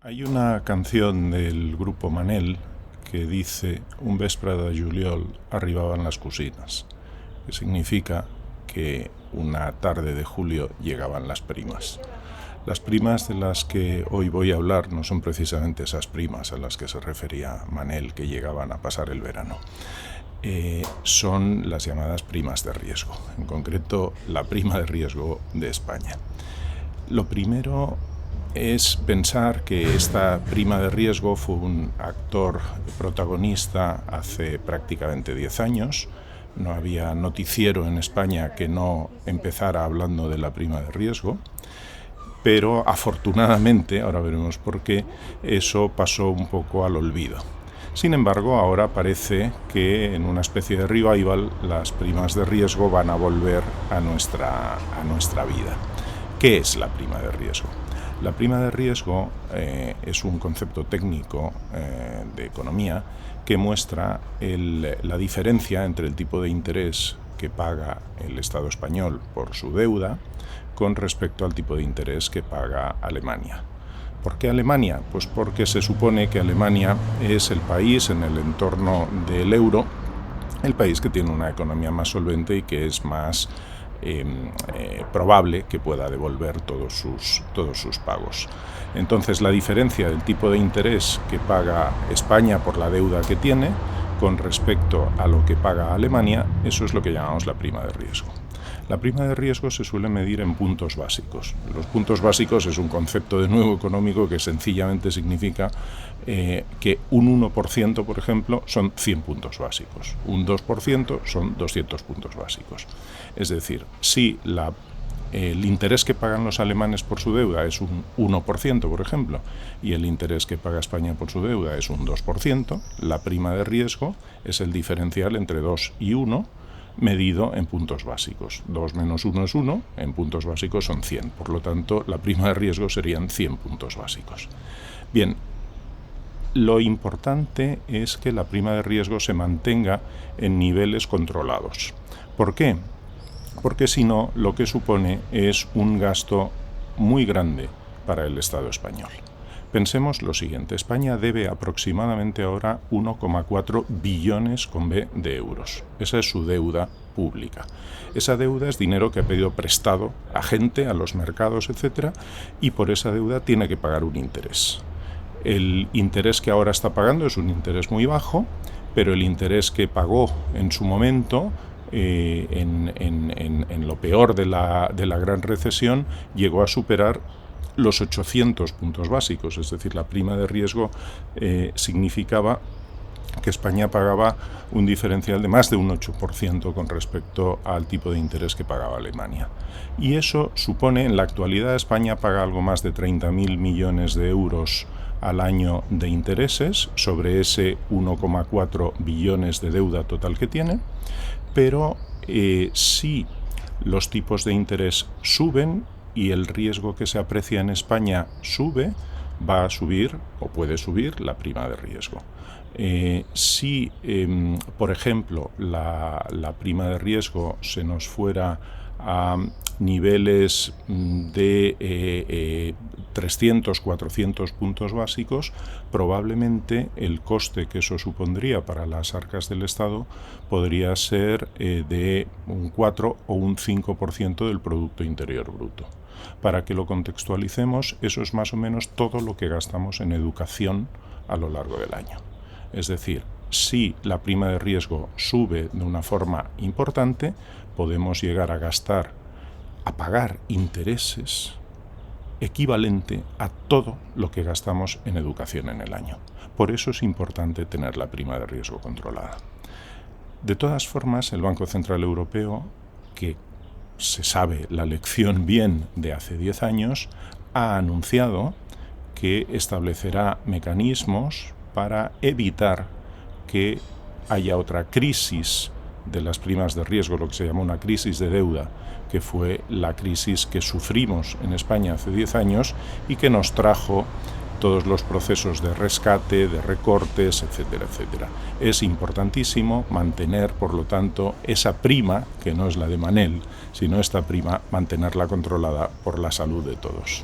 Hay una canción del grupo Manel que dice «Un vespre de juliol arribaban las cocinas», que significa que una tarde de julio llegaban las primas. Las primas de las que hoy voy a hablar no son precisamente esas primas a las que se refería Manel que llegaban a pasar el verano. Son las llamadas primas de riesgo, en concreto la prima de riesgo de España. Lo primero es pensar que esta prima de riesgo fue un actor protagonista hace prácticamente 10 años. No había noticiero en España que no empezara hablando de la prima de riesgo, pero afortunadamente, ahora veremos por qué, eso pasó un poco al olvido. Sin embargo, ahora parece que en una especie de revival las primas de riesgo van a volver a nuestra vida. ¿Qué es la prima de riesgo? La prima de riesgo es un concepto técnico de economía que muestra la diferencia entre el tipo de interés que paga el Estado español por su deuda con respecto al tipo de interés que paga Alemania. ¿Por qué Alemania? Pues porque se supone que Alemania es el país en el entorno del euro, el país que tiene una economía más solvente y que es más probable que pueda devolver todos sus pagos. Entonces, la diferencia del tipo de interés que paga España por la deuda que tiene con respecto a lo que paga Alemania, eso es lo que llamamos la prima de riesgo. La prima de riesgo se suele medir en puntos básicos. Los puntos básicos es un concepto de nuevo económico que sencillamente significa que un 1%, por ejemplo, son 100 puntos básicos. Un 2% son 200 puntos básicos. Es decir, si el interés que pagan los alemanes por su deuda es un 1%, por ejemplo, y el interés que paga España por su deuda es un 2%, la prima de riesgo es el diferencial entre 2 y 1, medido en puntos básicos. 2 menos 1 es 1, en puntos básicos son 100. Por lo tanto, la prima de riesgo serían 100 puntos básicos. Bien, lo importante es que la prima de riesgo se mantenga en niveles controlados. ¿Por qué? Porque si no, lo que supone es un gasto muy grande para el Estado español. Pensemos lo siguiente, España debe aproximadamente ahora 1,4 billones con B de euros. Esa es su deuda pública. Esa deuda es dinero que ha pedido prestado a gente, a los mercados, etc. Y por esa deuda tiene que pagar un interés. El interés que ahora está pagando es un interés muy bajo, pero el interés que pagó en su momento, en lo peor de la gran recesión, llegó a superar los 800 puntos básicos, es decir, la prima de riesgo significaba que España pagaba un diferencial de más de un 8% con respecto al tipo de interés que pagaba Alemania. Y eso supone, en la actualidad, España paga algo más de 30.000 millones de euros al año de intereses sobre ese 1,4 billones de deuda total que tiene, pero si los tipos de interés suben y el riesgo que se aprecia en España sube, va a subir o puede subir la prima de riesgo. Si, por ejemplo, la prima de riesgo se nos fuera a niveles de 300, 400 puntos básicos, probablemente el coste que eso supondría para las arcas del Estado podría ser de un 4 o un 5% del Producto Interior Bruto. Para que lo contextualicemos, eso es más o menos todo lo que gastamos en educación a lo largo del año. Es decir, si la prima de riesgo sube de una forma importante, podemos llegar a pagar intereses equivalente a todo lo que gastamos en educación en el año. Por eso es importante tener la prima de riesgo controlada. De todas formas, el Banco Central Europeo, que se sabe la lección bien de hace 10 años, ha anunciado que establecerá mecanismos para evitar que haya otra crisis de las primas de riesgo, lo que se llama una crisis de deuda, que fue la crisis que sufrimos en España hace 10 años y que nos trajo todos los procesos de rescate, de recortes, etcétera, etcétera. Es importantísimo mantener, por lo tanto, esa prima, que no es la de Manel, sino esta prima, mantenerla controlada por la salud de todos.